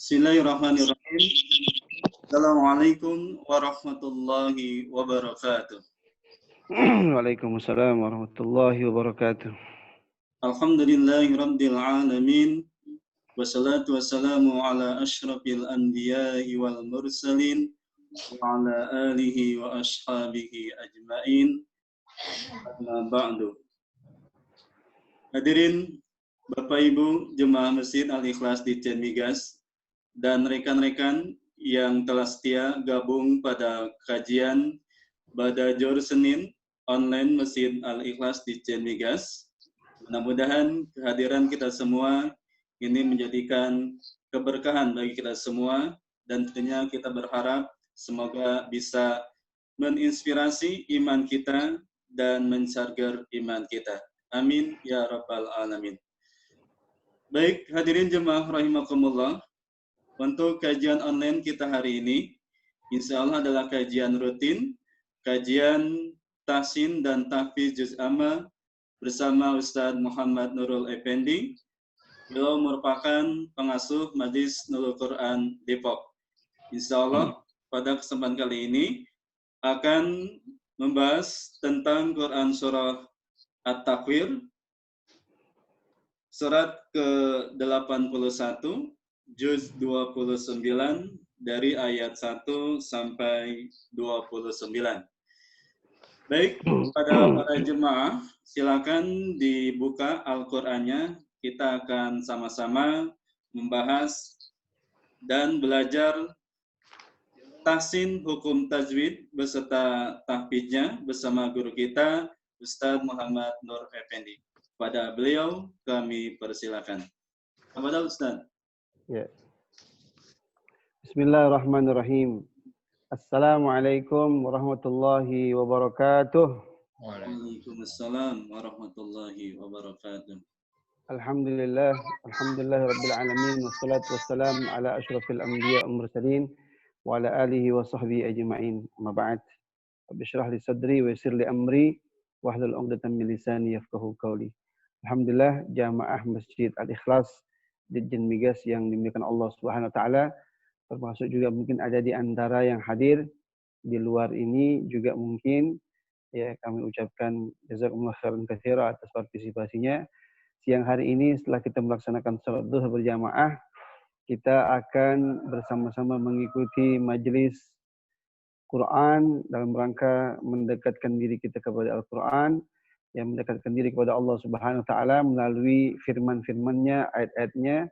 Bismillahirrahmanirrahim. Assalamualaikum warahmatullahi wabarakatuh. Waalaikumsalam warahmatullahi wabarakatuh. Alhamdulillahirabbil alamin. Wassalatu wassalamu ala asyrafil anbiya'i wal mursalin wa ala alihi wa ashabihi ajmain. Amma ba'du. Hadirin Bapak Ibu jemaah Masjid Al-Ikhlas di Migas dan rekan-rekan yang telah setia gabung pada kajian Badajur Senin online Masjid Al-Ikhlas di Migas. Mudah-mudahan kehadiran kita semua ini menjadikan keberkahan bagi kita semua dan tentunya kita berharap semoga bisa menginspirasi iman kita dan mencarger iman kita. Amin ya rabbal alamin. Baik, hadirin jemaah rahimakumullah. Untuk kajian online kita hari ini, insya Allah adalah kajian rutin, kajian tahsin dan tahfiz juz amma bersama Ustadz Muhammad Nurul Effendi. Beliau merupakan pengasuh Majelis Nurul Quran Depok. Insya Allah pada kesempatan kali ini akan membahas tentang Quran surah At-Takwir, surat ke-81, juz 29 dari ayat 1 sampai 29. Baik, pada para jemaah, silakan dibuka Al-Qur'annya. Kita akan sama-sama membahas dan belajar tahsin hukum tajwid beserta tahfidnya bersama guru kita Ustadz Muhammad Nur Effendi. Pada beliau kami persilakan. Kepada Ustadz. Ya. Bismillahirrahmanirrahim. Assalamualaikum warahmatullahi wabarakatuh. Waalaikumsalam warahmatullahi wabarakatuh. Alhamdulillah rabbil alamin wassalatu wassalamu ala asyrafil anbiya wal mursalin wa ala alihi wa sahbihi ajma'in. Amma ba'd. Rabbi shrah li sadri wa yassir li amri wahlul 'uqdatam min lisani yafqahu qawli. Alhamdulillah jamaah Masjid Al-Ikhlas di Migas yang dimuliakan Allah Subhanahu wa taala, termasuk juga mungkin ada di antara yang hadir di luar ini juga mungkin ya kami ucapkan jazakumullah khairan katsira atas partisipasinya. Siang hari ini setelah kita melaksanakan salat duha berjamaah, kita akan bersama-sama mengikuti majelis Quran dalam rangka mendekatkan diri kita kepada Al-Quran, yang mendekatkan diri kepada Allah Subhanahu wa taala melalui firman-firman-Nya, ayat-ayatnya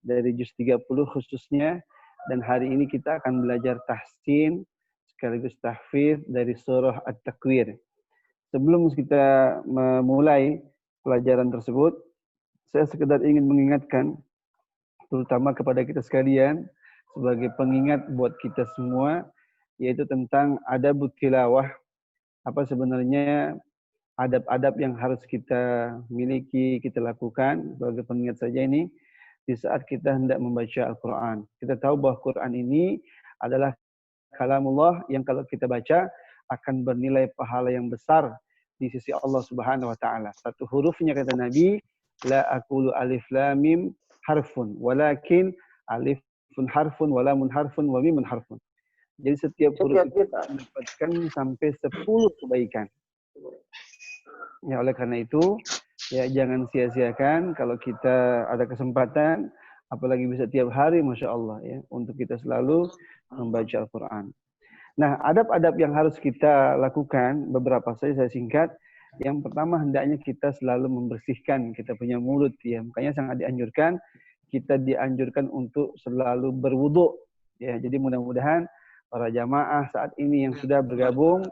dari juz 30 khususnya, dan hari ini kita akan belajar tahsin sekaligus tahfiz dari surah At-Takwir. Sebelum kita memulai pelajaran tersebut, saya sekedar ingin mengingatkan terutama kepada kita sekalian sebagai pengingat buat kita semua, yaitu tentang adab tilawah. Apa sebenarnya adab-adab yang harus kita miliki, kita lakukan sebagai pengingat saja ini di saat kita hendak membaca Al-Quran. Kita tahu bahwa Quran ini adalah kalamullah yang kalau kita baca akan bernilai pahala yang besar di sisi Allah Subhanahu wa taala. Satu hurufnya kata Nabi, la aqulu alif lam mim harfun walakin alifun harfun wa lamun harfun wa mimun harfun. Jadi setiap huruf itu mendapatkan sampai 10 kebaikan. Ya, oleh karena itu, ya jangan sia-siakan kalau kita ada kesempatan, apalagi bisa tiap hari, Masya Allah, ya, untuk kita selalu membaca Al-Quran. Nah, adab-adab yang harus kita lakukan, beberapa saja saya singkat. Yang pertama, hendaknya kita selalu membersihkan kita punya mulut, ya. Makanya sangat dianjurkan, kita dianjurkan untuk selalu berwudu. Ya, jadi mudah-mudahan para jamaah saat ini yang sudah bergabung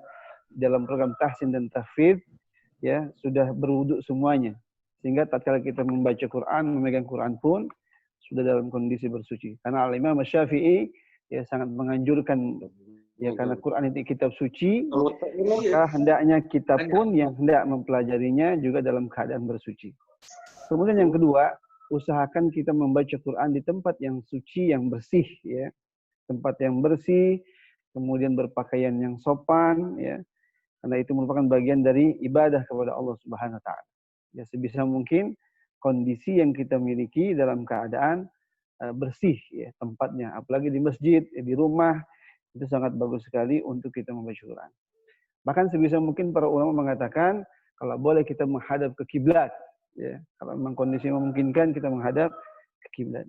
dalam program tahsin dan tahfidz, ya sudah berwudu semuanya, sehingga tatkala kita membaca Quran, memegang Quran pun sudah dalam kondisi bersuci. Karena Al-Imam Syafi'i ya sangat menganjurkan, ya karena Quran itu kitab suci, maka hendaknya kita pun yang hendak mempelajarinya juga dalam keadaan bersuci. Kemudian yang kedua, usahakan kita membaca Quran di tempat yang suci, yang bersih, ya, tempat yang bersih, kemudian berpakaian yang sopan, ya. Karena itu merupakan bagian dari ibadah kepada Allah Subhanahu wa taala. Ya sebisa mungkin kondisi yang kita miliki dalam keadaan bersih ya tempatnya, apalagi di masjid, di rumah itu sangat bagus sekali untuk kita membaca Quran. Bahkan sebisa mungkin para ulama mengatakan kalau boleh kita menghadap ke kiblat, ya kalau memang kondisi memungkinkan kita menghadap ke kiblat.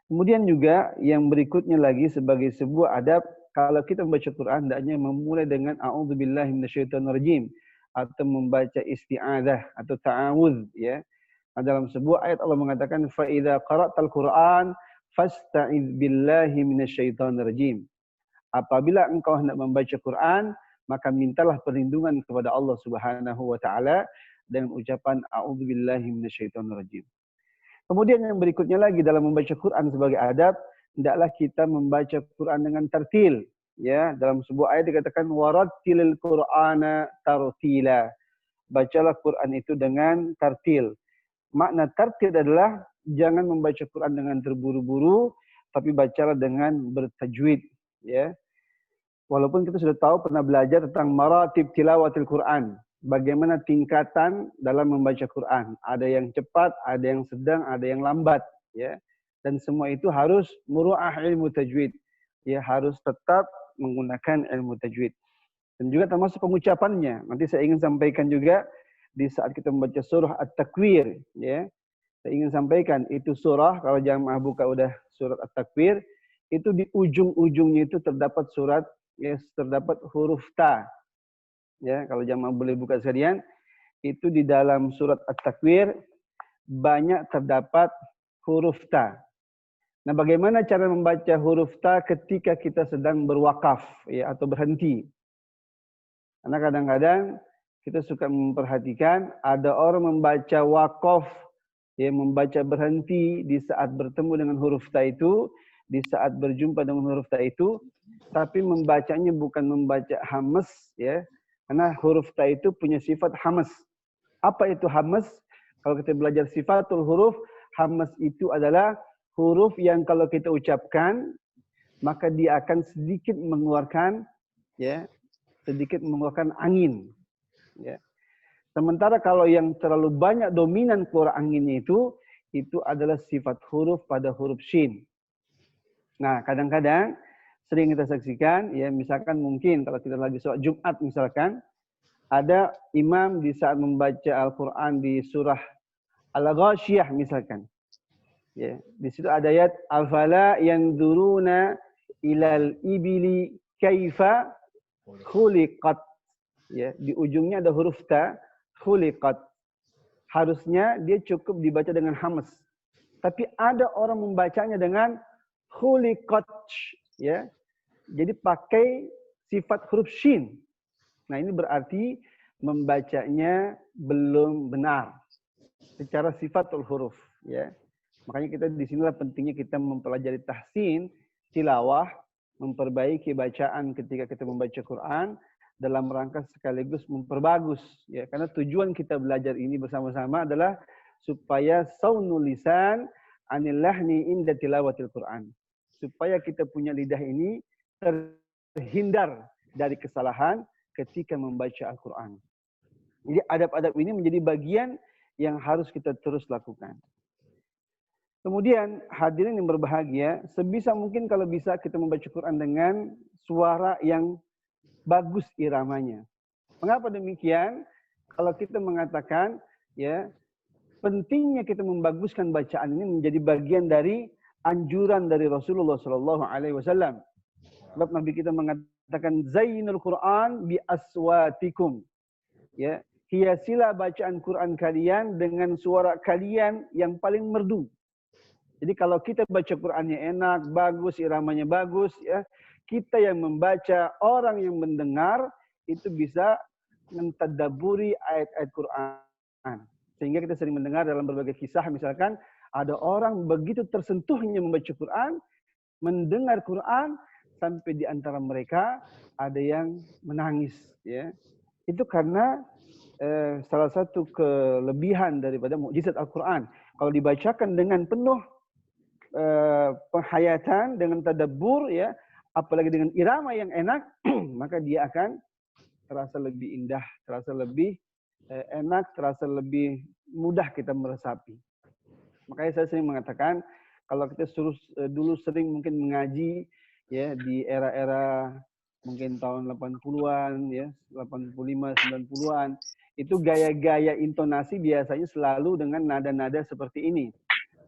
Kemudian juga yang berikutnya lagi sebagai sebuah adab kalau kita membaca Quran hendaknya memulai dengan a'udzubillahi minasyaitonirrajim atau membaca isti'adzah atau ta'awudz ya. Nah, dalam sebuah ayat Allah mengatakan fa idza qara'tal Qur'an fasta'idz billahi minasyaitonirrajim. Apabila engkau hendak membaca Quran, maka mintalah perlindungan kepada Allah Subhanahu wa taala dengan ucapan a'udzubillahi minasyaitonirrajim. Kemudian yang berikutnya lagi dalam membaca Quran sebagai adab, hendaklah kita membaca Quran dengan tartil. Ya, dalam sebuah ayat dikatakan warattilil Qur'ana tartila. Bacalah Quran itu dengan tartil. Makna tartil adalah jangan membaca Quran dengan terburu-buru, tapi bacalah dengan bertajwid. Ya, walaupun kita sudah tahu pernah belajar tentang maratib tilawatil Quran. Bagaimana tingkatan dalam membaca Quran. Ada yang cepat, ada yang sedang, ada yang lambat. Ya. Dan semua itu harus muru'ah ilmu tajwid. Ya, harus tetap menggunakan ilmu tajwid. Dan juga termasuk pengucapannya. Nanti saya ingin sampaikan juga di saat kita membaca surah At-Takwir. Ya. Saya ingin sampaikan itu surah, kalau jamaah buka udah surat At-Takwir, itu di ujung-ujungnya itu terdapat surat, ya, terdapat huruf ta. Ya, kalau jamaah boleh buka sekalian, itu di dalam surat At-Takwir banyak terdapat huruf ta. Nah, bagaimana cara membaca huruf ta ketika kita sedang berwakaf ya atau berhenti? Karena kadang-kadang kita suka memperhatikan ada orang membaca wakaf ya, membaca berhenti di saat bertemu dengan huruf ta itu, di saat berjumpa dengan huruf ta itu, tapi membacanya bukan membaca hamas ya. Karena huruf ta itu punya sifat hamas. Apa itu hamas? Kalau kita belajar sifatul huruf, hamas itu adalah huruf yang kalau kita ucapkan, maka dia akan sedikit mengeluarkan, ya, sedikit mengeluarkan angin. Ya. Sementara kalau yang terlalu banyak dominan keluar anginnya itu adalah sifat huruf pada huruf shin. Nah, kadang-kadang sering kita saksikan, ya misalkan mungkin kalau kita lagi sholat Jumat misalkan, ada imam di saat membaca Al-Quran di surah Al-Ghasyiyah misalkan. Ya, di situ ada ayat afala yanzuruna ilal ibili kaifa khuliqat. Ya, di ujungnya ada huruf ta, khuliqat. Harusnya dia cukup dibaca dengan hamas. Tapi ada orang membacanya dengan khuliqat. Ya. Jadi pakai sifat huruf shin. Nah, ini berarti membacanya belum benar secara sifatul huruf, ya. Makanya kita di sinilah pentingnya kita mempelajari tahsin, tilawah, memperbaiki bacaan ketika kita membaca Quran dalam rangka sekaligus memperbagus, ya. Karena tujuan kita belajar ini bersama-sama adalah supaya saunul lisan anil lahni inda tilawatil Quran. Supaya kita punya lidah ini terhindar dari kesalahan ketika membaca Al-Quran. Jadi adab-adab ini menjadi bagian yang harus kita terus lakukan. Kemudian hadirin yang berbahagia, sebisa mungkin kalau bisa kita membaca Quran dengan suara yang bagus iramanya. Mengapa demikian? Kalau kita mengatakan, ya, pentingnya kita membaguskan bacaan ini menjadi bagian dari anjuran dari Rasulullah SAW. Sebab Nabi kita mengatakan zainul Quran bi aswatikum. Ya, hiasilah bacaan Quran kalian dengan suara kalian yang paling merdu. Jadi kalau kita baca Qurannya enak, bagus, iramanya bagus, ya, kita yang membaca, orang yang mendengar itu bisa mentadabburi ayat-ayat Quran. Sehingga kita sering mendengar dalam berbagai kisah, misalkan ada orang begitu tersentuhnya membaca Quran, mendengar Quran, sampai di antara mereka ada yang menangis. Ya. Itu karena salah satu kelebihan daripada mukjizat Al-Quran. Kalau dibacakan dengan penuh penghayatan, dengan tadabbur, ya, apalagi dengan irama yang enak, maka dia akan terasa lebih indah, terasa lebih enak, terasa lebih mudah kita meresapi. Makanya saya sering mengatakan, Kalau kita dulu sering mungkin mengaji ya di era-era mungkin tahun 80-an ya, 85, 90-an, itu gaya-gaya intonasi biasanya selalu dengan nada-nada seperti ini.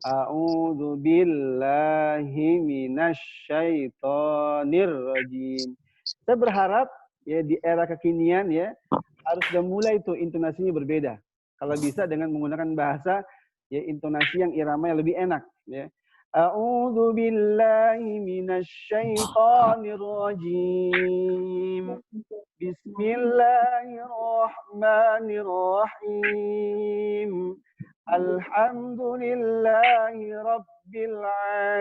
A'udzu billahi minasyaitonir rajim. Saya berharap ya di era kekinian ya harus sudah mulai itu intonasinya berbeda. Kalau bisa dengan menggunakan bahasa ya intonasi yang irama yang lebih enak ya. A'udzu billahi minasyaitonir rajim. Bismillahirrahmanirrahim. Alhamdulillahi rabbil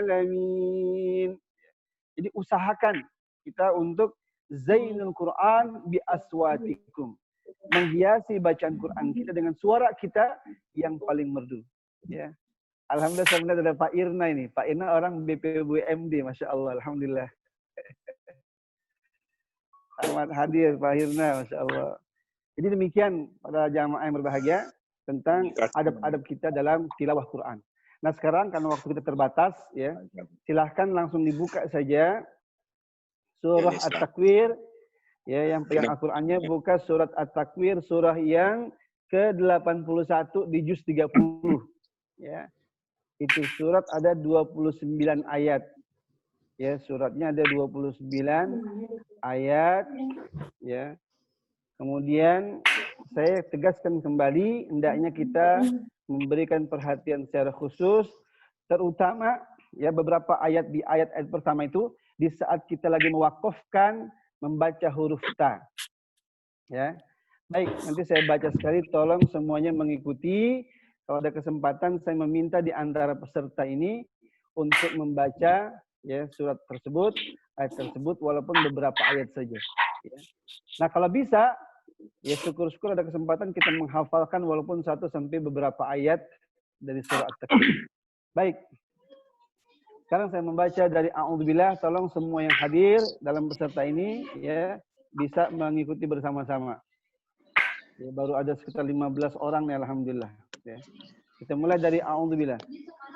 alamin. Jadi usahakan kita untuk zainul Quran bi aswatikum. Menghiasi bacaan Quran kita dengan suara kita yang paling merdu. Ya. Alhamdulillah sebenarnya ada Pak Irna ini. Pak Irna orang BPWMD, Masya Allah. Alhamdulillah. Selamat hadir Pak Irna, Masya Allah. Jadi demikian para jamaah yang berbahagia tentang adab-adab kita dalam tilawah Quran. Nah sekarang karena waktu kita terbatas, ya silahkan langsung dibuka saja surah At-Takwir. Ya, yang pegang Al-Qur'annya buka surat At-Takwir, surah yang ke-81 di juz 30. Ya. Itu surat ada 29 ayat. Ya, suratnya ada 29 ayat. Ya. Kemudian saya tegaskan kembali, hendaknya kita memberikan perhatian secara khusus, terutama ya beberapa ayat di ayat-ayat pertama itu di saat kita lagi mewakafkan membaca huruf ta. Ya. Baik, nanti saya baca sekali, tolong semuanya mengikuti. Kalau ada kesempatan saya meminta di antara peserta ini untuk membaca ya surat tersebut, ayat tersebut walaupun beberapa ayat saja. Ya. Nah, kalau bisa ya syukur-syukur ada kesempatan kita menghafalkan walaupun 1 sampai beberapa ayat dari surah At-Takwir. Baik. Sekarang saya membaca dari A'udzubillah, tolong semua yang hadir dalam peserta ini ya bisa mengikuti bersama-sama. Ya, baru ada sekitar 15 orang nih alhamdulillah. Ya. Kita mulai dari A'udzubillah.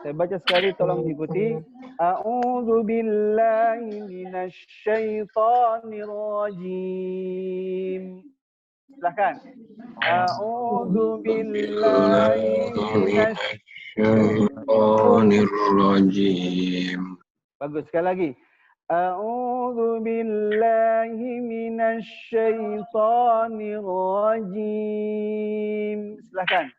Saya baca sekali, tolong diikuti. A'udzubillahi minasyaitonir rajim. Silakan. A'udzubillahi minasyaitonir rajim. Bagus, sekali lagi. A'udzubillahi minasyaitonir rajim. Silakan.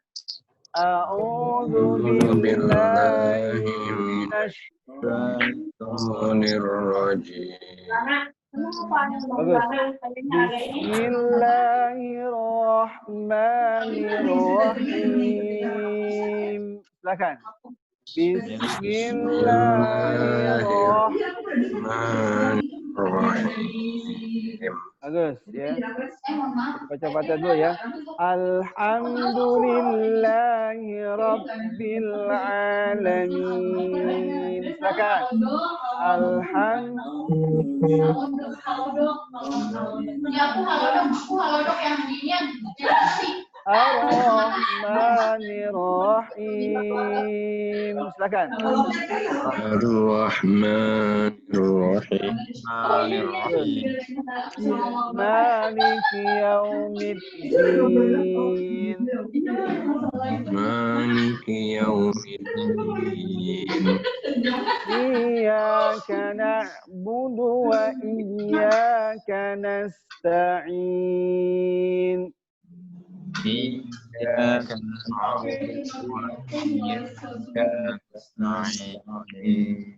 A'udzubillahi minasyaitonir rajim. Bagus. Bismillahirrahmanirrahim. Silakan. Bismillahirrahmanirrahim. Bagus ya. Baca-baca dulu ya. Alhamdulillahi rabbil alamin. Silakan. Ar-Rahmanir-Rahim. Silakan. Ar-Rahmanir-Rahim. Maliki yaumiddin. Maliki yaumiddin. Iyyaka na'budu wa iyyaka nasta'in. Iyyaka na'budu wa iyyaka nasta'in.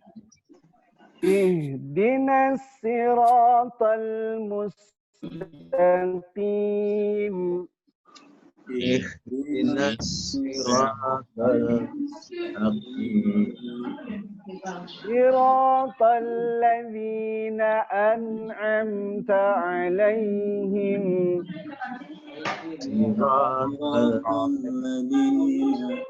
Ihdinas siratal mustaqim. Ihdinas siratal mustaqim. Siratal ladzina an'amta 'alaihim. Siratal ladzina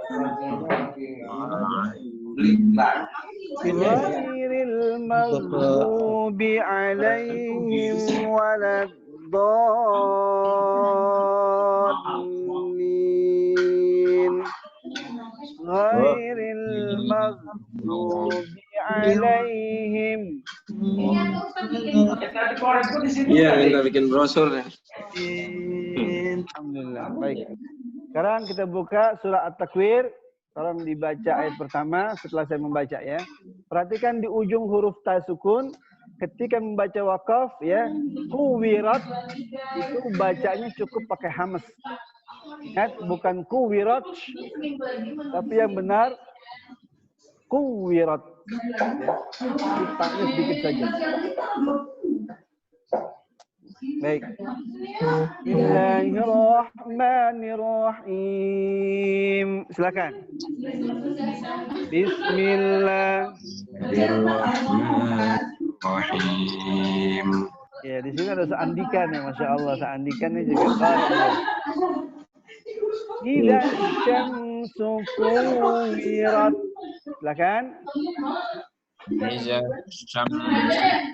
ghairil maghdubi 'alaihim waladdallin. ghairil maghdubi alaihim. Iya, minta bikin brosur ya. Alhamdulillah. Baik. Sekarang kita buka surah At-Takwir. Tolong dibaca ayat pertama setelah saya membaca ya. Perhatikan di ujung huruf ta sukun ketika membaca wakaf ya, kuwirat itu bacanya cukup pakai hamas. Ingat, bukan kuwirat, tapi yang benar kuwirat. Ya. Ditanya sedikit saja. Baik. Bismillahirrahmanirrahim. Silakan. Bismillahirrahmanirrahim. Ya, di sini ada seandikan ya, Masya Allah. Seandikannya juga qari. Idza syamsu kuwirat. Silakan. Iza syamsu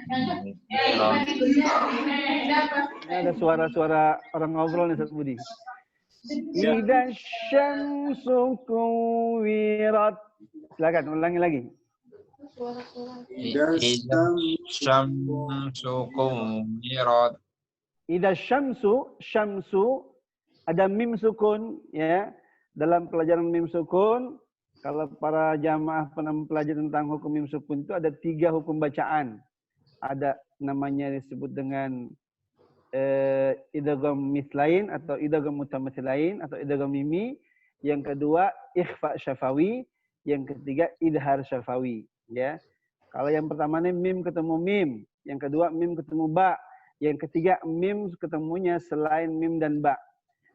kuwirat. Ini ada suara-suara orang ngobrol nih, Ustaz Budi. Idza syamsu kuwirat. Silakan ulangi lagi. Iza syamsu kuwirat. Idza syamsu ada mim sukun ya. Dalam pelajaran mim sukun, kalau para jamaah pernah mempelajari tentang hukum mim sukun itu ada 3 hukum bacaan. Ada namanya disebut dengan idgham mithlain atau idgham mutamathilain atau idgham mimi. Yang kedua ikhfa syafawi, yang ketiga idhar syafawi ya. Kalau yang pertama ini mim ketemu mim, yang kedua mim ketemu ba, yang ketiga mim ketemunya selain mim dan ba.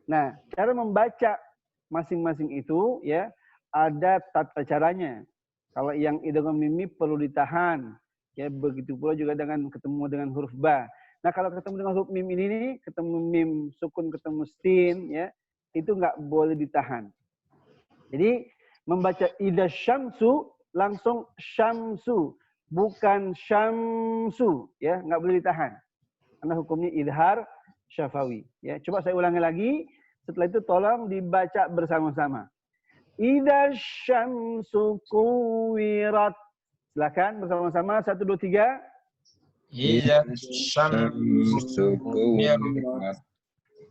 Nah, cara membaca masing-masing itu ya ada tata caranya. Kalau yang idgham mimi perlu ditahan ya, begitu pula juga dengan ketemu dengan huruf ba. Nah, kalau ketemu dengan huruf mim ini nih, ketemu mim sukun ketemu sin ya, itu nggak boleh ditahan. Jadi membaca idza syamsu langsung syamsu, bukan syamsu ya, nggak boleh ditahan. Karena hukumnya idhar syafawi ya. Coba saya ulangi lagi, setelah itu tolong dibaca bersama-sama. Idza syamsu kuwirat. Silakan bersama-sama 1 2 3. Iza syamsu kuwirat.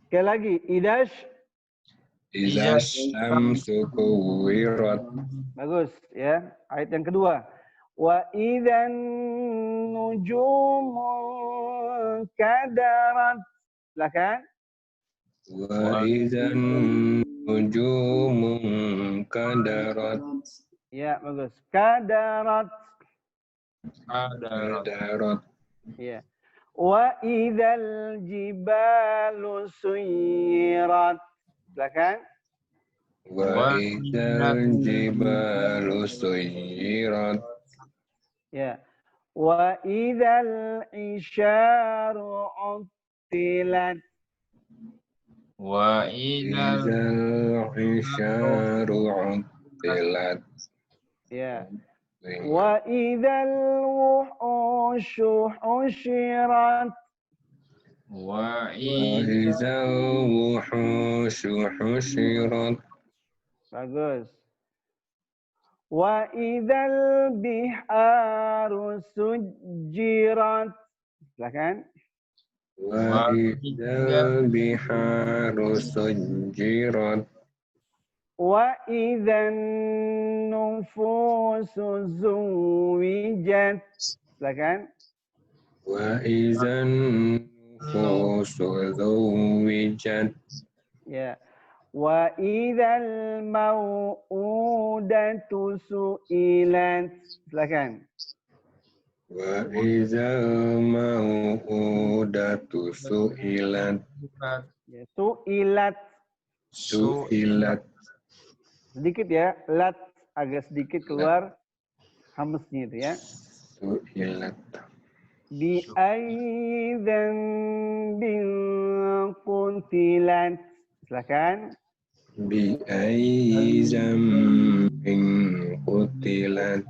Sekali lagi, idza Syamsu kuwirat. bagus ya. Ayat yang kedua. Wa idzan nujumu kadarat. Silakan. Wa idzan nujumu kadarat. Ya, bagus. Kadarat. Kadarat. Ya. Wa idzal jibalu suyirat. Silakan. Wa idzal jibalu suyirat. Ya. Wa idzal isyaru uttilat. Wa idzal isyaru uttilat. Ya. Wa idzal wuhushu husyirat. Wa idzal wuhushu husyirat. Bagus. Wa idzal biharu sujjirat. Silakan. Wa idzal biharu sujjirat. Wa idzan nufusu zuwijat. Silakan. Wa idzan nufusu zuwijat. Ya. Wa idzal mau'udatu su'ilat. Silakan. Wa idzal mau'udatu su'ilat. Ya, su'ilat. Su'ilat. Sedikit ya, lat agak sedikit keluar hamesnya itu ya. Su'ilat. Bi aidzan bil qutilat. Silakan. Bi aizam min qutilat.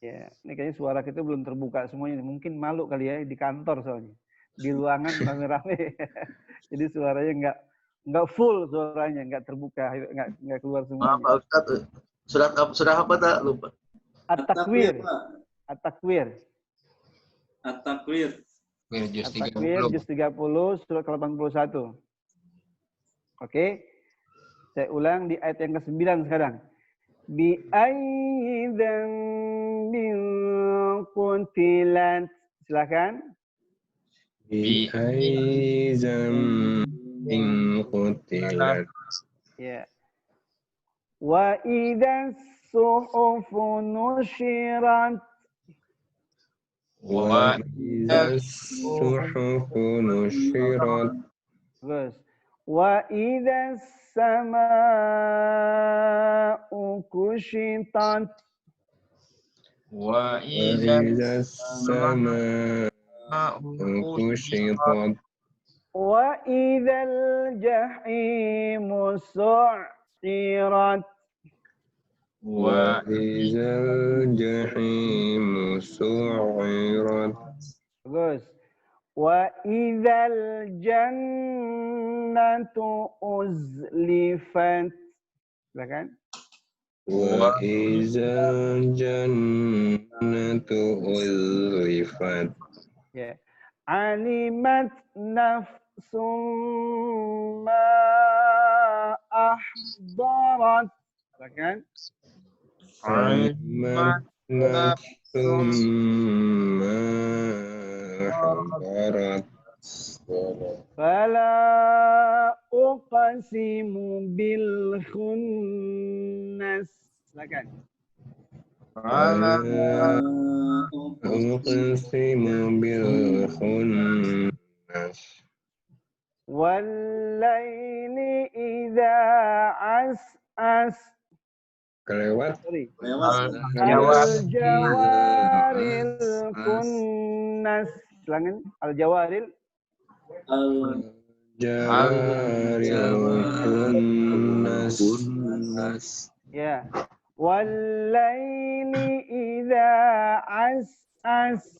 Ya, ini kayaknya suara kita belum terbuka semuanya. Mungkin malu kali ya di kantor soalnya. Di ruangan rame-rame. Jadi suaranya nggak full suaranya, nggak terbuka, nggak keluar semuanya. Maaf Pak Ustadz, Surat apa tak? Lupa. At-Takwir. Pak. At-Takwir. At-Takwir. Juz At-Takwir 30. juz 30 surat ke-81. Oke. Saya ulang di ayat yang ke-9 sekarang. Bi ayyi dzambin qutilat. Silakan. Bi ayyi dzambin qutilat. Ya. Wa idza suhufu nushirat. Wa idza suhufu nushirat. Terus. Wa idza sama'u kushitat. Wa idza sama'u kushitat. Wa idzal jahimu su'irat. Wa idzal jahimu su'irat. Terus. Wa idzal jannatu uzlifat. Silakan. Wa idzal jannatu uzlifat. Ya. Alimat nafsum ma ahdarat. Silakan. Alimat nafsum ma ahdarat. Fala uqsimu bil khunnas. Silakan. Fala uqsimu bil khunnas. Wal laili idza as'as. Kelewat. Sorry. Lewat. Al jawaril kunnas. Silakan. Al jawaril. Jawaril kunnas. Ya. Wal laili idza as'as.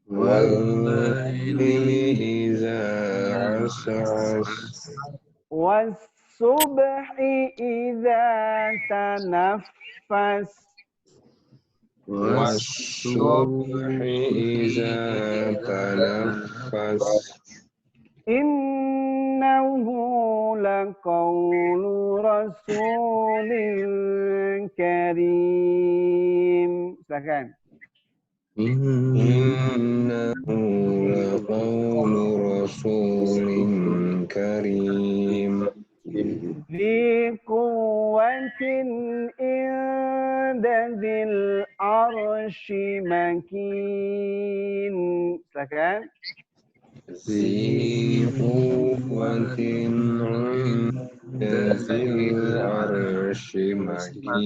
Wal-laili iza as'as. Was subhi idza tanaffas. Was-subhi iza tanaffas. Innahu laqawlu rasulin karim. Silakan. Innahu laqawlu rasulin karim. Dhi quwwatin inda dzil arsy makin. Silakan. Zi quwwatin 'inda zil arsy makin.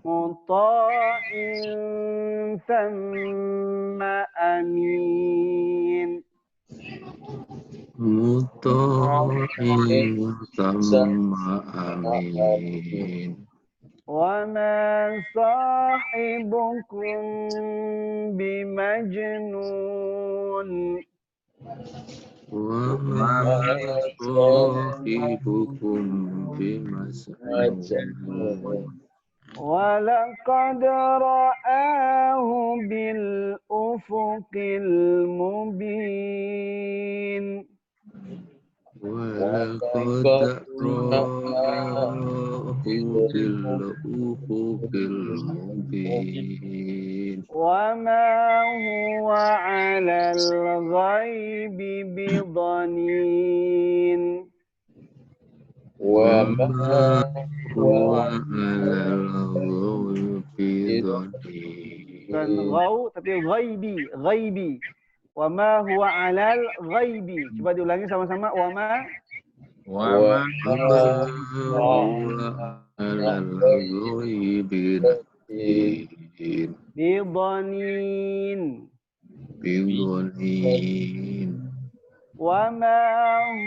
Muta'in thumma amin. Muta'in thumma amin. Wa ma sahibukum bimajnun. Wa ma sahibukum bimas'un. Wa laqad ra'ahu bil ufuqil mubin. Walaqad ra'ahu bil ufuqil mubin. Wa ma huwa 'alal ghaibi bidanin. Wa ma huwa 'alal ghaibi Bukan dhanin. ghau tapi ghaibi. Wa ma huwa 'alal ghaibi. Coba diulangi sama-sama. Wa ma Wa ma huwa 'alal ghaibi dhanin. bidanin. Bidhanin. Wa ma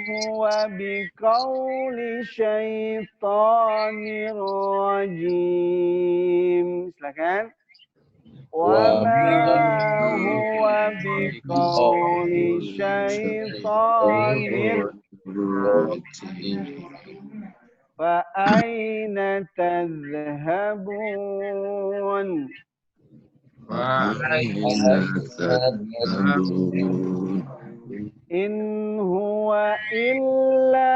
huwa biqauli syaitanir rajim. Silakan. Wa ma huwa biqauli syaitanir فأين تذهبون وأين تذهبون إن هو إلا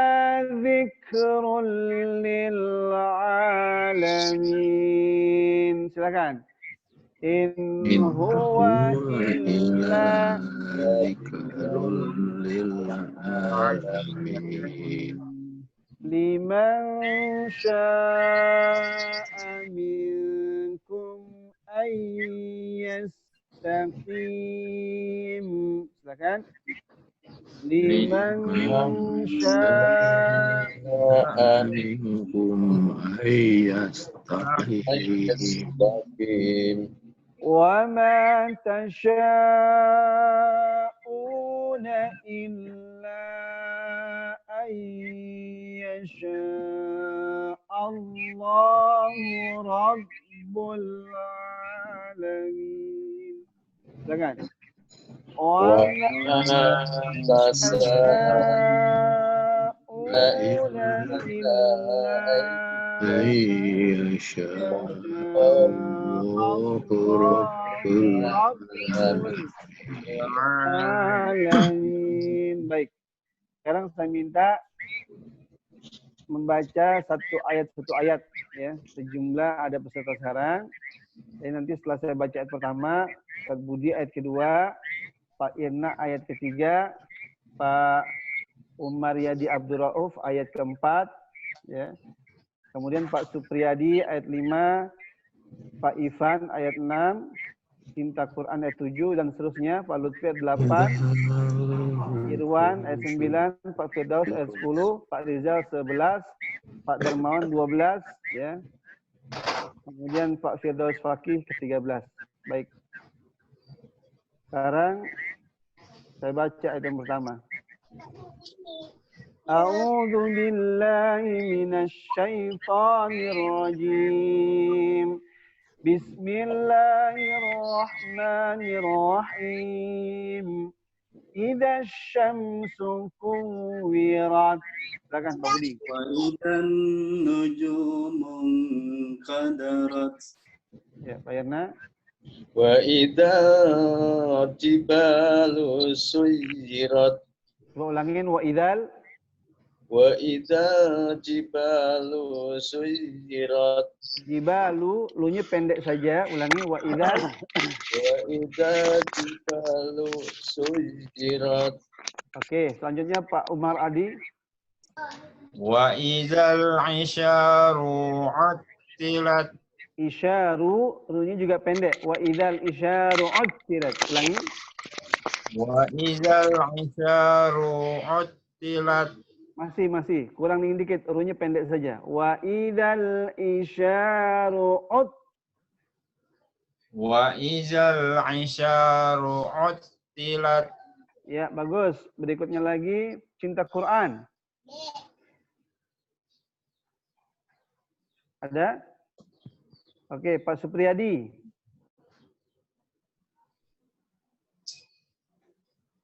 ذكر للعالمين. Silakan. In huwa illa dzikrul lil alamin. Liman syaa minkum ayyastaqim. Silakan. Liman syaa minkum ayyastaqim. وما تشاءون إلا أن يشاء الله رب العالمين. Jangan. وما تشاءون إلا Alamin. Baik. Sekarang saya minta membaca satu ayat ya. Sejumlah ada peserta sekarang. Jadi nanti setelah saya baca ayat pertama, Pak Budi ayat kedua, Pak Irna ayat ketiga, Pak Umar Yadi Abdul Rauf ayat keempat, ya. Kemudian Pak Supriyadi ayat 5, Pak Ivan ayat 6, Cinta Quran ayat 7 dan seterusnya, Pak Lutfi ayat 8, Irwan ayat 9, Pak Firdaus ayat 10, Pak Rizal 11, Pak Darmawan 12, ya. Kemudian Pak Firdaus Fakih ke-13. Baik. Sekarang saya baca ayat yang pertama. A'udzu billahi minasy syaithanir rajim. Bismillahirrahmanirrahim. Idza syamsu kuwirat. Silakan Pak Budi. Wa idan nujumu qadarat. Ya, Pak Yarna. Wa idza jibalu suyirat. Coba ulangin wa idzal jibalu suyirat. Jibalu, lu-nya pendek saja. Ulangi wa idzal. Wa idza jibalu suyirat. Oke, selanjutnya Pak Umar Adi. Wa idzal isyaru attilat. Isyaru, lu-nya juga pendek. Wa idzal isyaru uttilat. Ulangi. Wa idzal isyaru attilat. Masih. Kurang dikit. Ru-nya pendek saja. Wa idzal isyaru Wa idzal isyaru attilat. Ya, bagus. Berikutnya lagi Cinta Quran. Ada? Oke, Pak Supriyadi.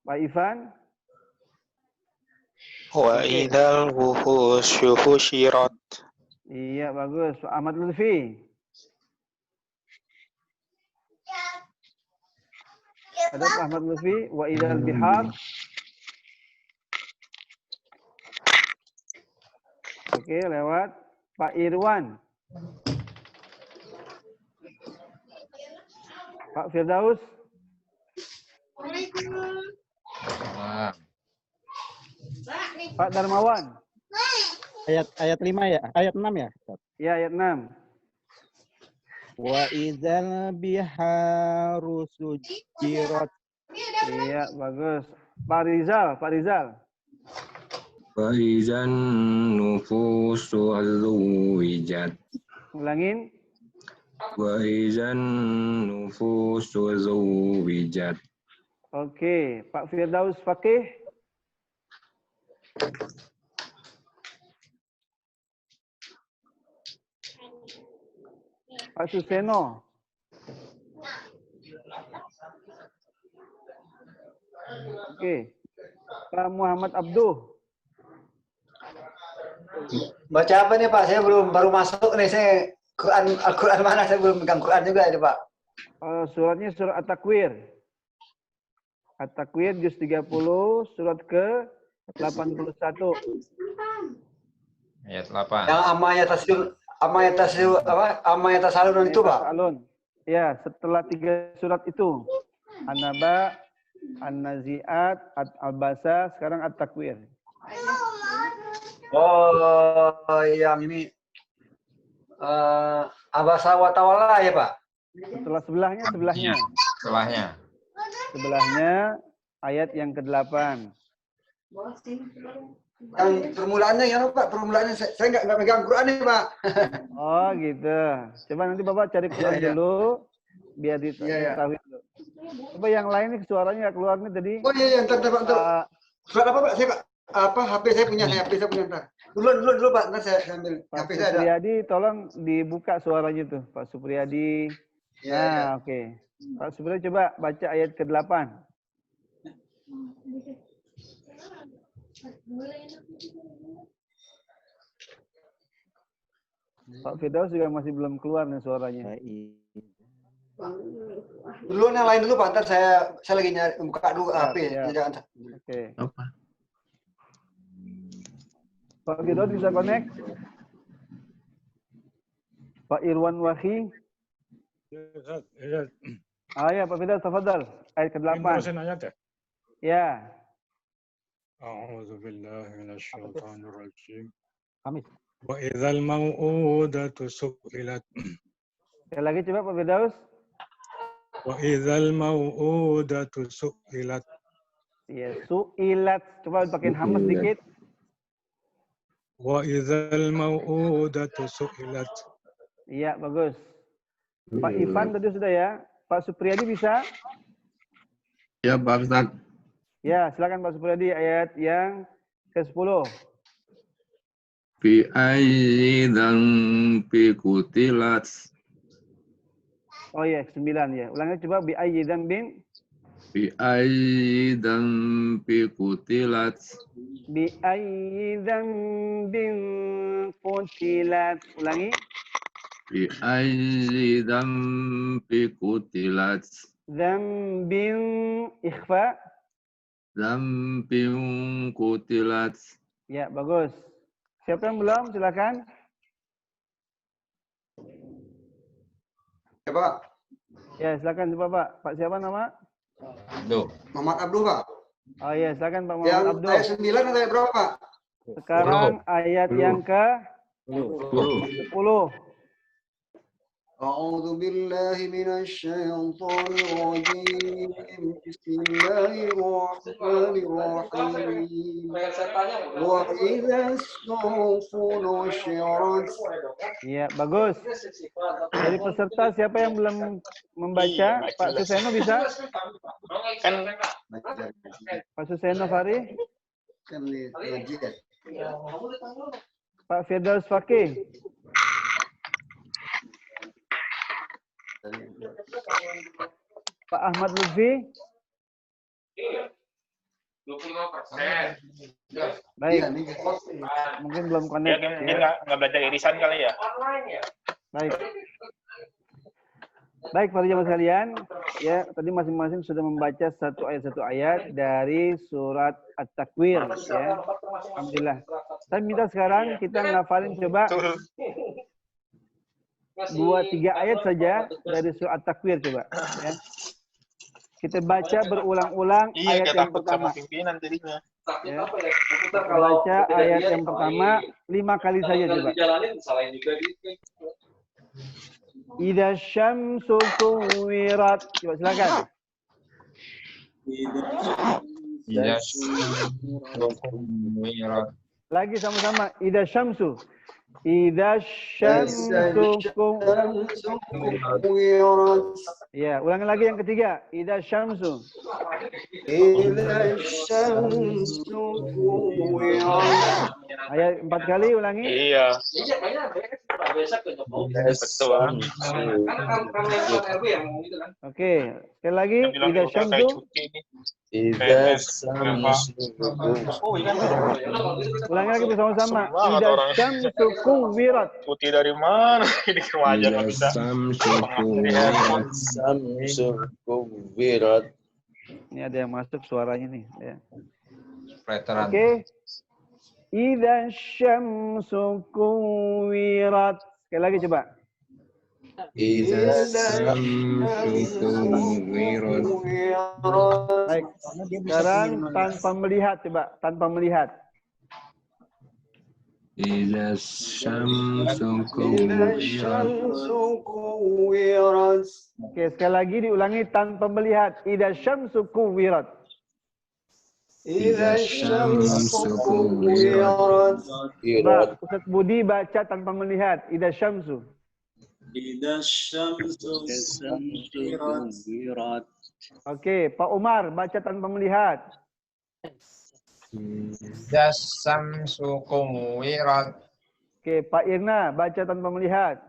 Pak Ivan. Wa idzal wuhusyu husyirat. Iya, bagus. Pak Ahmad Lutfi. Ada Pak Ahmad Lutfi. Wa idzal bihar. Oke, lewat. Pak Irwan. Pak Firdaus. Pak Darmawan. Ayat 5 ya? Ayat 6 ya? Ya, ayat 6. Wa idzal biharu sujirat. Iya, bagus. Pak Rizal. Wa idzan nufusu azwijat. Ulangin. Wa idzan nufusu azwijat. Oke, Pak Firdaus Fakih. Pak Suseno. Oke. Pak Muhammad Abduh. Baca apa nih Pak? Saya baru masuk nih. Saya Al-Quran mana? Saya belum pegang Quran juga ini Pak. Suratnya surat At-Takwir. At-Takwir juz 30 surat ke 81. Ayat 8. Yang Amaya Tasalun itu Pak. Tasalun. Ya, setelah 3 surat itu. An-Naba, An-Nazi'at, Al-Basa, sekarang At-Takwir. Oh, yang ini Abasa wa Tawalla ya Pak? Sebelahnya. Sebelahnya ayat yang ke-8. Yang permulaannya ya Pak, permulaannya saya nggak megang Quran nih Pak. Oh gitu. Coba nanti Bapak cari Quran dulu, biar diketahui dulu. Coba yang lain nih suaranya nggak keluar nih tadi. Oh iya, ntar Pak. Surat apa Pak? HP saya punya, ntar. Dulu Pak, ntar saya ambil Pak HP saya ada. Supriyadi, tolong dibuka suaranya tuh, Pak Supriyadi. Ya. Oke. Pak Supriyadi coba baca ayat ke-8. Pak Firdaus juga masih belum keluar nih suaranya. Dulu yang lain dulu Pak, ntar saya lagi nyari buka dulu HP. Jangan. Oke. Pak Firdaus bisa connect? Pak Irwan Wahi. Ya Pak Firdaus, tafadhal. Ayat ke-8. Ya. أعوذ بالله من الشيطان الرجيم Amin. وإذا الموءودة سئلت. Sekali lagi coba Pak Firdaus. وإذا الموءودة سئلت. Ya, su'ilat. Coba pakai hamas sedikit. وإذا الموءودة سئلت. Iya, bagus. Pak Ivan tadi sudah ya. Pak Supriyadi bisa? Ya, Pak Ustaz. Ya, silakan Pak Supriyadi ayat yang ke-10. Fi ayyi dzanbi qutilat. Oh ya, 9 ya. Ulangnya coba bi ayyi dzambin. Fi ayyi dzanbi qutilat. Bi ayyi dzambin qutilat. Ulangi. Fi ayyi dzanbi qutilat. Dzambin ikhfa. Dzambin qutilat. Ya, bagus. Siapa yang belum? Silakan. Ya Pak. Ya, silakan coba Pak. Pak siapa nama? Abdul. Muhammad Abdul Pak. Oh iya, silakan Pak Yang Muhammad Abdul. ayat 9 atau ayat berapa Pak? Sekarang ayat yang ke 10. أعوذ بالله من الشيطان الرجيم بسم الله الرحمن الرحيم وإذا الصحف نشرت. Ya, bagus. Dari peserta siapa yang belum membaca? Pak Suseno bisa? Pak Suseno Fari? Pak Firdaus Fakih? Pak Ahmad Lutfi? 25%. Baik. Mungkin belum connect. Ya, mungkin nggak belajar irisan kali ya. Baik. Baik, para jemaah sekalian, ya tadi masing-masing sudah membaca satu ayat dari surat At-Takwir, ya. Alhamdulillah. Saya minta sekarang kita ngafalin coba 2-3 ayat saja dari surat At-Takwir coba, ya. Kita baca berulang-ulang ayat yang pertama. Ya. Kita baca ayat yang pertama 5 kali saja coba. Idza syamsu kuwirat. Coba silakan. Idza syamsu kuwirat. Lagi sama-sama. Idza syamsu. Idza syamsu kuwirat. Ya, ulangi lagi yang ketiga. Idza syamsu. Idza syamsu kuwirat. Ayat 4 kali ulangi. Iya. Betul. Oke, sekali lagi. Bilang Idza udah kayak syamsu. cuti nih. Idza syamsu Ulangi lagi bersama-sama. Semangat Idza orang. syamsu kuwirat. Cuti dari mana? Ini ke rumah aja nggak bisa. syamsu kuwirat. Ini ada yang masuk suaranya nih. Ya. Veteran. Oke. Idza syamsu kuwirat. Sekali lagi coba. Idza syamsu kuwirat. Baik. Sekarang tanpa melihat coba, tanpa melihat. Idza syamsu kuwirat. Oke, sekali lagi diulangi tanpa melihat. Idza syamsu kuwirat. Idza syamsu kuwirat. Coba Ustaz Budi baca tanpa melihat. Idza syamsu. Idza syamsu kuwirat. Oke, Pak Umar baca tanpa melihat. Jasamsu kuwirat. Oke, Pak Irna baca tanpa melihat.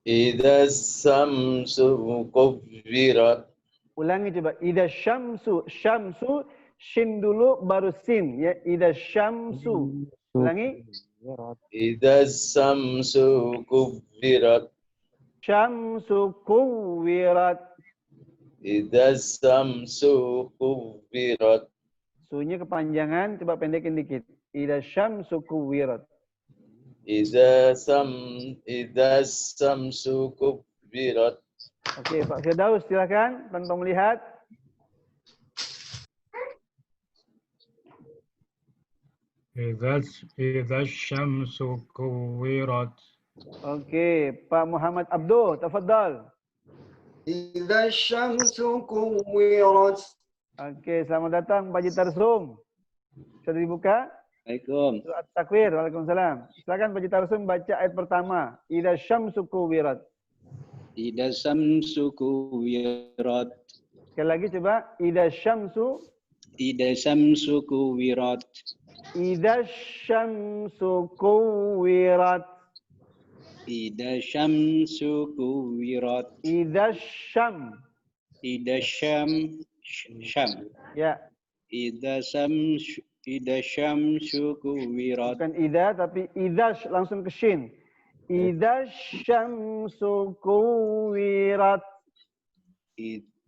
Idza syamsu kuwirat. Ulangi coba. Idza syamsu. Syamsu shin dulu baru sin ya. Idza syamsu. Ulangi. Idza syamsu kuwirat. Syamsu kuwirat. Idza syamsu kuwirat. Sunya kepanjangan, coba pendekin dikit. Idza syamsu kuwirat. Idza syamsu kuwirat. Oke, Pak Firdaus silakan tanpa melihat. Idza syamsu kuwirat. Oke, Pak Muhammad Abdul, tafadhal. Idza syamsu kuwirat. Oke, selamat datang Pak Haji Tarsum. Sudah dibuka? Assalamualaikum. Surat Takwir, waalaikumsalam. Silakan Pak Haji Tarsum baca ayat pertama. Idza syamsu kuwirat. Idza syamsu kuwirat. Sekali lagi coba. Idza syamsu. Idza syamsu kuwirat. Idza syamsu kuwirat. Idza syamsu kuwirat. Idza syam. Idza syam. Ya. Idza syamsu kuwirat. Bukan idza tapi idza langsung ke shin. Idza syamsu kuwirat.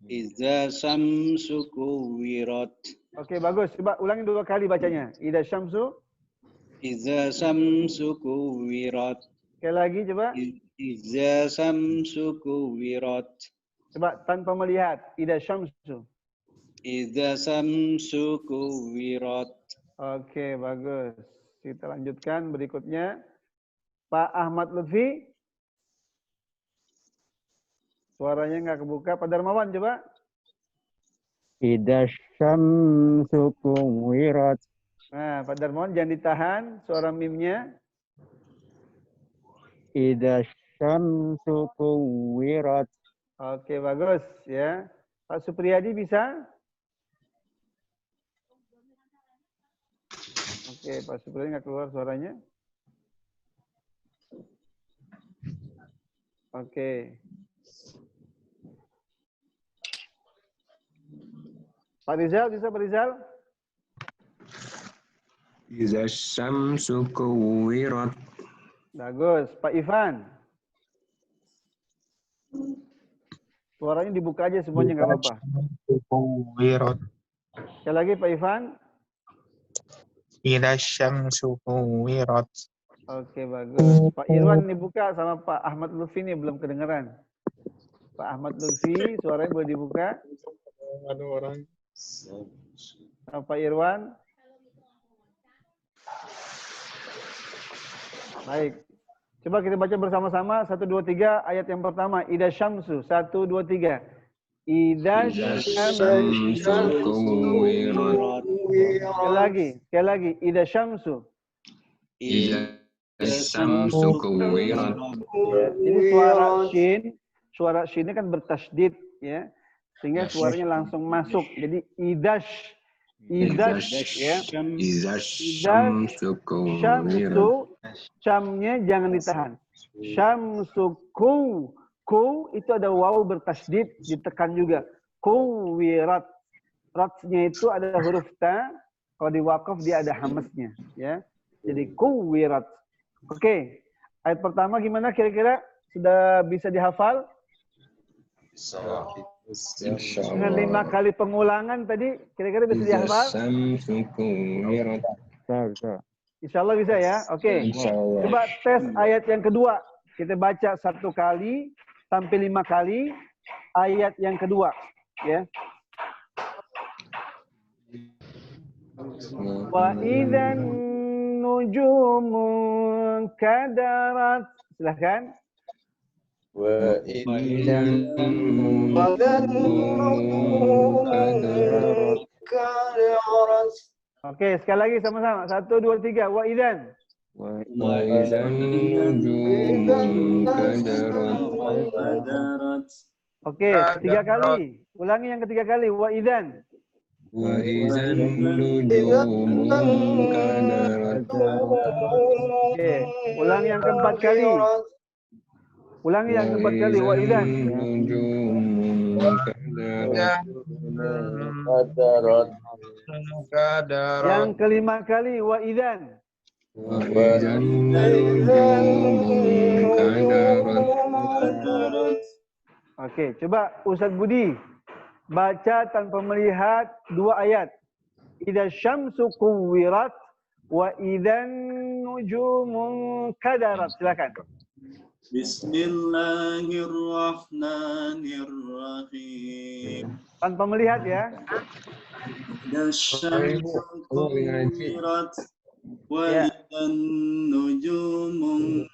Idza syamsu kuwirat. Oke, bagus. Coba ulangi 2 kali bacanya. Idza syamsu. Idza syamsu kuwirat. Sekali lagi coba. Idza syamsu kuwirat. Coba tanpa melihat. Idza syamsu. Idza syamsu kuwirat. Oke, bagus. Kita lanjutkan berikutnya. Pak Ahmad Lutfi. Suaranya nggak kebuka. Pak Darmawan coba. Idza syamsu kuwirat. Nah, Pak Darmawan jangan ditahan suara mimnya. Idza syamsu kuwirat. Oke, bagus ya. Pak Supriyadi bisa? Oke, Pak Supriyadi nggak keluar suaranya. Oke. Pak Rizal, bisa Pak Rizal? Idza syamsu kuwirat. Bagus. Pak Ivan? Suaranya dibuka aja semuanya, nggak apa-apa. Kuwirat. Sekali lagi Pak Ivan. Idza syamsu kuwirat. Oke, bagus. Pak Irwan dibuka sama Pak Ahmad Lutfi ini belum kedengeran. Pak Ahmad Lutfi, suaranya boleh dibuka. Ada orang. Sama Pak Irwan. Baik. Coba kita baca bersama-sama 1 2 3 ayat yang pertama Idza syamsu 1 2 3. Idza syamsu kuwirat. Sekali lagi Idza syamsu. Idza syamsu kuwirat. Jadi suara shin ini kan bertasydid ya. Sehingga suaranya langsung masuk. Jadi Idzas ya. Idzas syamsu kuwirat. Syamsu, syamnya jangan ditahan. Syamsu ku itu ada waw bertasydid, ditekan juga. Kuwirat. Ratnya itu ada huruf ta, kalau di waqaf dia ada hamznya, ya. Jadi kuwirat. Oke. Ayat pertama gimana kira-kira? Sudah bisa dihafal? Dengan 5 kali pengulangan tadi, kira-kira bisa dihafal? Insya Allah bisa ya. Oke. Coba tes ayat yang kedua. Kita baca 1 kali sampai 5 kali. Ayat yang kedua, ya. Wa idzan nujumu kadarat. Silakan. Wa idzan kadarat. Oke, sekali lagi sama-sama. 1, 2, 3. Wa idzan. Wa idzan nujumu kadarat. Oke, 3 kali. Ulangi yang ketiga kali. Wa idzan. Wa idzan nujumu kadarat. Oke, ulangi yang keempat kali. Ulangi yang keempat kali. Wa idzan. Kadarat. Yang kelima kali. Wa idzan. Wa idzan nujumu kadarat. Oke, coba Ustaz Budi baca tanpa melihat 2 ayat. Idza syamsu kuwirat wa idzan nujumu kadarat. Silakan. Bismillahirrahmanirrahim. Tanpa melihat ya. Idza syamsu kuwirat wa idzan nujumu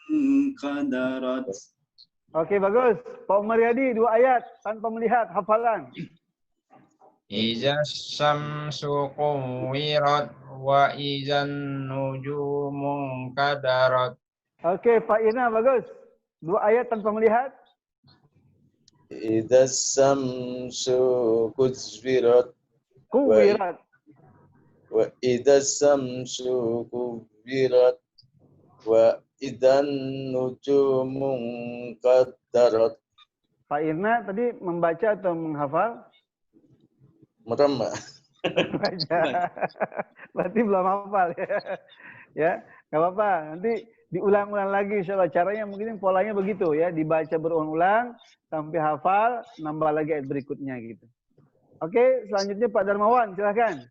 kadarat. Oke, bagus. Pak Umar Yadi 2 ayat tanpa melihat hafalan. Iza syamsu kuwirat wa izan nujumu kadarat. Oke, Pak Ina bagus. 2 ayat tanpa melihat. Idza syamsu kuwirat. Kuwirat. Wa idza syamsu kuwirat. Wa idzan nujumu kadarat. Pak Irna tadi membaca atau menghafal? Merem. Baca. Berarti belum hafal ya. Ya, nggak apa-apa. Nanti diulang-ulang lagi insyaallah. Caranya mungkin polanya begitu ya, dibaca berulang-ulang sampai hafal, nambah lagi ayat berikutnya gitu. Oke, selanjutnya Pak Darmawan, silakan.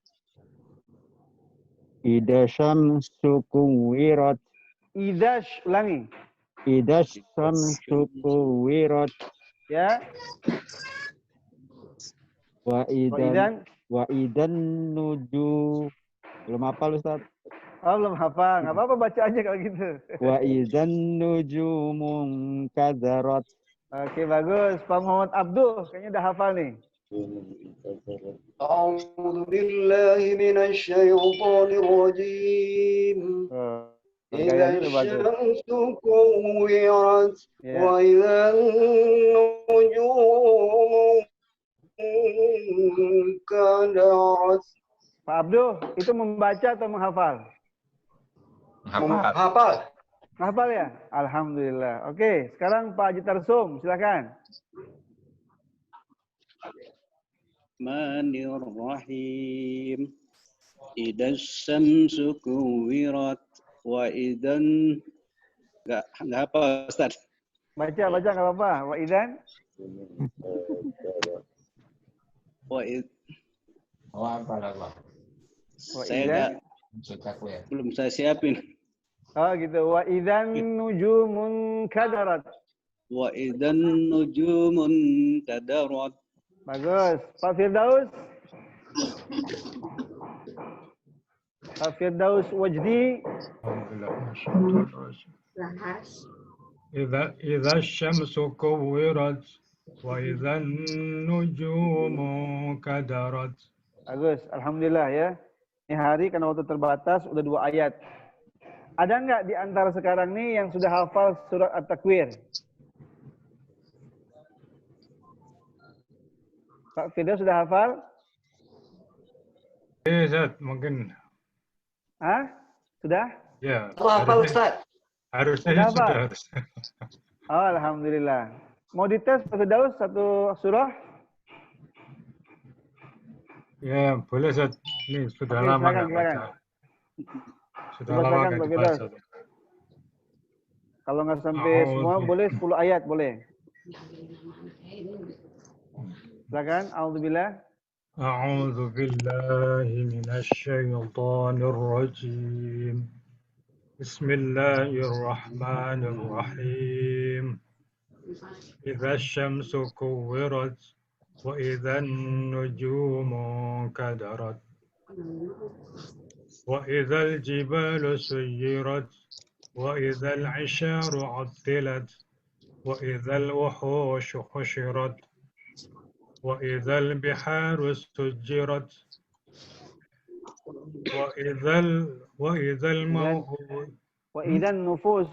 Idza syamsu kuwirat. Idza, ulangi. Idza syamsu kuwirat. Ya. Wa idzan nuju. Belum hafal Ustaz? Oh, belum hafal. Nggak apa-apa, baca aja kalau gitu. Wa idzan nujumu kadarat. Oke, bagus. Pak Muhammad Abdul kayaknya udah hafal nih. A'udzu billahi minasy syaithanir rajim. إذا الشمس كورت وإذا النجوم كدرت. Pak Abdul, itu membaca atau menghafal? Menghafal. Menghafal ya? Alhamdulillah. Oke, sekarang Pak Haji Tarsum, silakan. Bismillahirrahmanirrahim. Idza syamsu kuwirat wa idzan enggak apa Ustaz. Baca nggak apa-apa. Wa idzan saya belum saya siapin. Oh gitu. Wa idzan nujumun kadarat. Wa idzan nujumun kadarat. Bagus. Pak Firdaus. Pak Firdaus Wajdi. إذا الشمس كورت وإذا النجوم كدرت. Bagus, alhamdulillah ya. Ini hari karena waktu terbatas udah 2 ayat. Ada nggak di antara sekarang nih yang sudah hafal surat At-Takwir? Pak Firdaus sudah hafal? Ustaz, mungkin. Hah? Sudah? Ya. Apa Ustaz? Harusnya sudah. Oh, alhamdulillah. Mau dites Pak Firdaus satu surah? Ya, boleh Ustaz. Ini sudah Oke, lama silakan, nggak baca. Sudah lama Silakan, nggak Pak dibaca. Firdaus. Kalau nggak sampai semua, boleh 10 ayat, boleh. Silakan, A'udzubillah. A'udzu billahi minasy syaithanir rajim. Bismillahirrahmanirrahim. Idza syamsu kuwirat wa idza nujumu kadarat wa idza al-jibalu suyirat wa idza al-'isharu 'attilat wa idza al-wuhushu hushirat wa idza al-biharu sujjirat wa idza al-maw'ud وإذا النفوس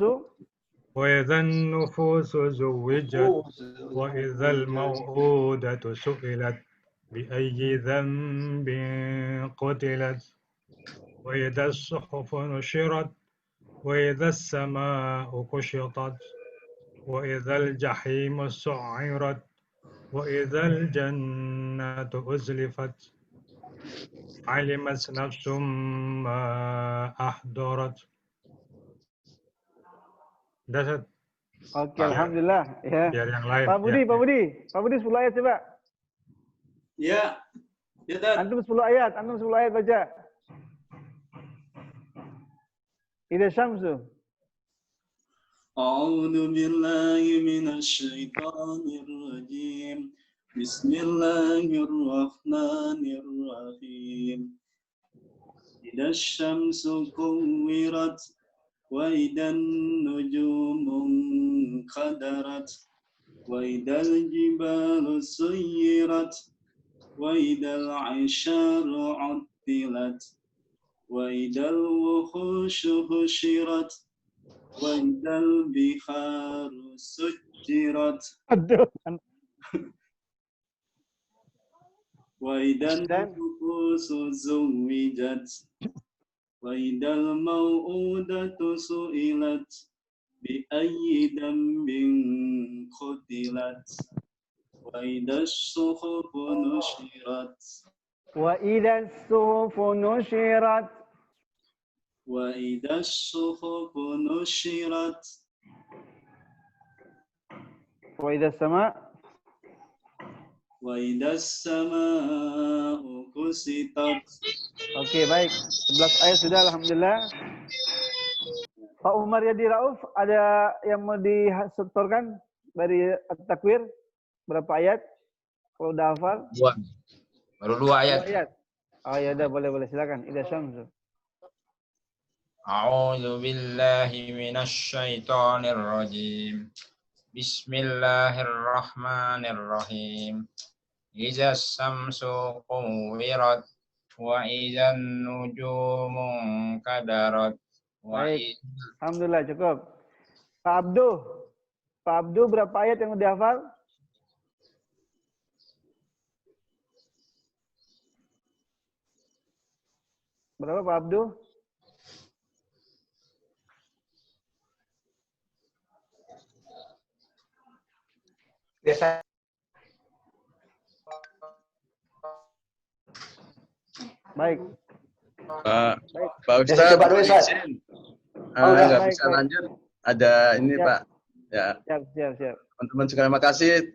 وإذا النفوس زوجت وإذا الموءودة سئلت بأي ذنب قتلت وإذا الصحف نشرت وإذا السماء كشطت وإذا الجحيم سعرت وإذا الجنة أزلفت علمت نفس ما أحضرت. Dasar. Oke, alhamdulillah. Ya. Biar yang lain. Pak Budi, ya. Pak Budi 10 ayat coba. Ya. Ya, Dad. Antum 10 ayat baca. Idza syamsu. A'udzu billahi minasy syaithanir rajim. Bismillahirrahmanirrahim. Idza syamsu kuwirat wa idan nujumu qadarat wa idal jibalu suyirat wa idal 'isharu 'attilat wa idal wuhushu hushirat wa idal biharu sujjirat wa idan nufusu zuwijat وَإِذَا الْمَوْءُودَةُ سُئِلَتْ بِأَيِّ ذَنبٍ قُتِلَتْ وَإِذَا الصُّحُفُ نُشِرَتْ وَإِذَا الصُّحُفُ نُشِرَتْ وَإِذَا الصُّحُفُ نُشِرَتْ وَإِذَا السَّمَاءُ وَإِذَا السَّمَاءُ كُسِطَتْ. Oke, baik. 11 ayat sudah, alhamdulillah. Pak Umar Yadi Rauf, ada yang mau disetorkan dari At-Takwir? Berapa ayat? Kalau udah hafal? 2. Baru 2 ayat. 2 ayat. Oh ya udah, boleh silakan. Idza syamsu. A'udzu billahi minasy syaithanir rajim. Bismillahirrahmanirrahim. Idza syamsu kuwirat wa idzan nujumu kadarat. Baik. Alhamdulillah cukup. Pak Abdu berapa ayat yang udah hafal? Berapa Pak Abdu? Biasa. Baik. Pak Ustadz, coba dulu, Ustaz. nggak bisa lanjut. Ada ini Siap. Pak. Ya. Siap. Teman-teman sekalian, makasih.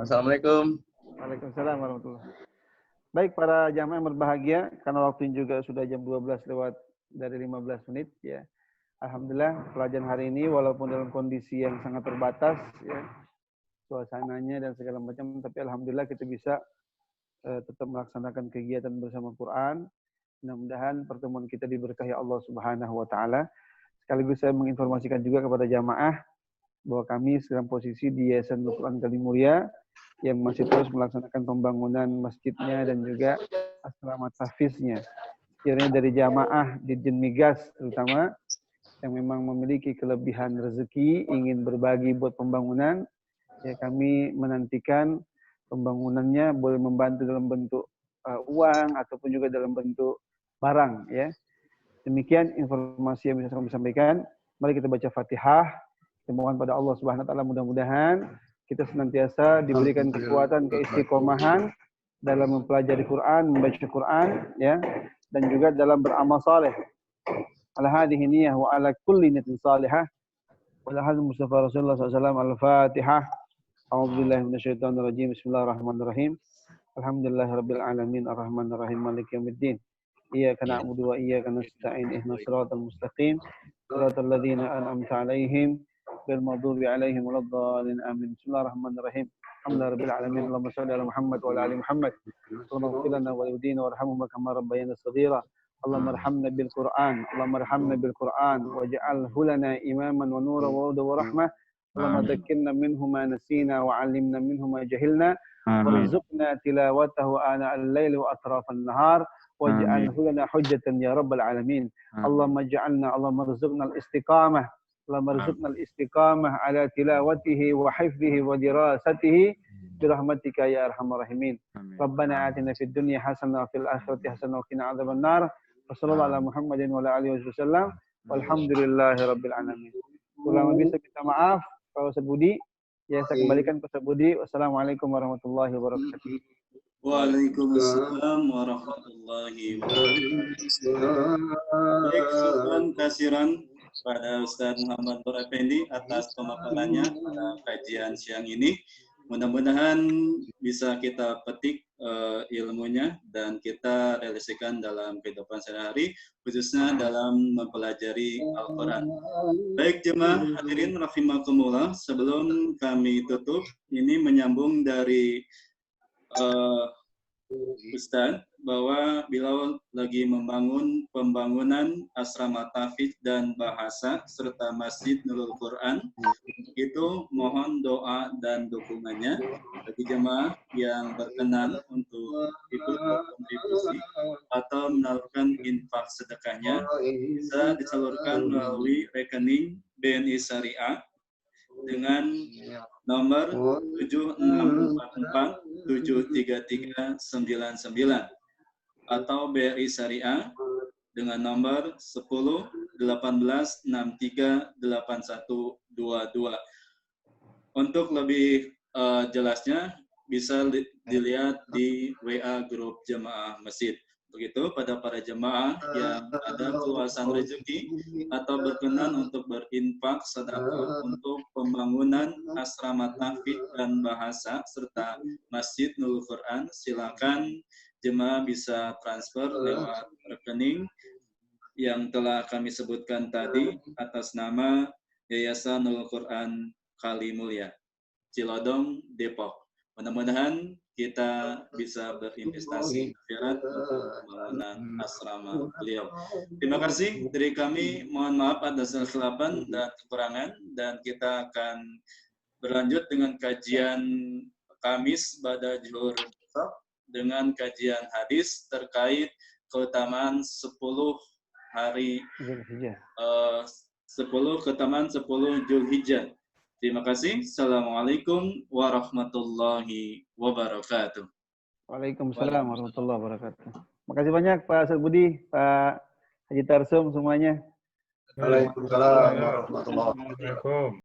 Assalamualaikum. Waalaikumsalam warahmatullahi. Baik para jamaah yang berbahagia, karena waktunya juga sudah jam 12 lewat dari 15 menit ya. Alhamdulillah pelajaran hari ini walaupun dalam kondisi yang sangat terbatas ya, suasananya dan segala macam, tapi alhamdulillah kita bisa tetap melaksanakan kegiatan bersama Quran. Mudah-mudahan pertemuan kita diberkahi Allah Subhanahu wa taala. Sekaligus saya menginformasikan juga kepada jamaah bahwa kami sedang posisi di Yayasan Al-Quran Kalimulia yang masih terus melaksanakan pembangunan masjidnya dan juga asrama tahfiznya. Kiranya dari jamaah di Migas terutama yang memang memiliki kelebihan rezeki ingin berbagi buat pembangunan, ya kami menantikan pembangunannya boleh membantu dalam bentuk uang ataupun juga dalam bentuk barang ya. Demikian informasi yang bisa kami sampaikan. Mari kita baca Fatihah. Kita mohon pada Allah Subhanahu wa taala mudah-mudahan kita senantiasa diberikan kekuatan, keistiqomahan dalam mempelajari Quran, membaca Quran ya, dan juga dalam beramal saleh. Ala hadhihi niyyah wa ala kulli niyatin salihah. Wa ala hadhi Mustafa Rasulullah SAW. Al-Fatihah. A'udzubillahi minasyaitonir rajim. Bismillahirrahmanirrahim. Alhamdulillahirabbil alamin arrahmanir rahim maliki yaumiddin. Iyyaka na'budu wa iyyaka nasta'in ihdinas siratal mustaqim. Siratal ladzina an'amta 'alaihim ghairil maghdubi 'alaihim waladdallin. Amin. Bismillahirrahmanirrahim. Alhamdulillahirabbil alamin. Allahumma shalli ala Muhammad wa ala ali Muhammad. Allahumma ighfir lana wa liwalidina warhamhum kama rabbayana shaghira. Allahumma arhamna bil Qur'an. Allahumma arhamna bil Qur'an waj'alhu lana imaman wa nuran wa hudan wa rahmah. Allahumma dhakkirna minhu ma nasina wa 'allimna minhu ma jahilna. Warzuqna tilawatahu ana al-laili wa atrafan nahar. Waj'alhu lana hujjatan ya rabbal alamin. Allahumma rzuqna al-istiqamah. Allahumma rzuqna al-istiqamah ala tilawatihi wa hifdhihi wa dirasatihi birahmatika ya arhamar rahimin. Rabbana atina fid dunya hasanah wa fil akhirati hasanah wa qina adzaban nar. Wassallallahu ala Muhammadin wa ala alihi wasallam. Walhamdulillahi rabbil alamin. Kurang lebih saya minta maaf Pak Ustaz Budi. Ya, saya kembalikan ke Ustaz Budi. Wassalamualaikum warahmatullahi wabarakatuh. Waalaikumsalam warahmatullahi wabarakatuh. Baik, syukran kasiran pada Ustaz Muhammad Nur Effendi atas pemaparannya pada kajian siang ini. Mudah-mudahan bisa kita petik ilmunya dan kita realisasikan dalam kehidupan sehari-hari, khususnya dalam mempelajari Al-Quran. Baik jemaah hadirin rahimakumullah, sebelum kami tutup, ini menyambung dari Ustaz bahwa beliau lagi membangun pembangunan asrama tahfidz dan bahasa serta Masjid Nurul Quran. Itu mohon doa dan dukungannya bagi jemaah yang berkenan untuk ikut berkontribusi atau menyalurkan infak sedekahnya bisa disalurkan melalui rekening BNI Syariah dengan nomor 7644733399 atau BRI Syariah dengan nomor 1018638122. Untuk lebih jelasnya bisa dilihat di WA grup jemaah masjid. Begitu pada para jemaah yang ada keluasan rezeki atau berkenan untuk berinfak sedekah untuk pembangunan asrama tahfidz dan bahasa serta Masjid Nurul Quran, silakan jemaah bisa transfer lewat rekening yang telah kami sebutkan tadi atas nama Yayasan Nurul Quran Kalimulya, Cilodong, Depok. Mudah-mudahan kita bisa berinvestasi akhirat untuk pembangunan asrama beliau. Terima kasih dari kami. Mohon maaf atas kesilapan dan kekurangan, dan kita akan berlanjut dengan kajian Kamis pada Zuhur dengan kajian hadis terkait keutamaan 10 hari 10 keutamaan 10 Zulhijjah. Terima kasih. Assalamualaikum warahmatullahi wabarakatuh. Waalaikumsalam warahmatullahi wabarakatuh. Makasih banyak Pak Ustaz Budi, Pak Haji Tarsum semuanya. Waalaikumsalam warahmatullahi wabarakatuh.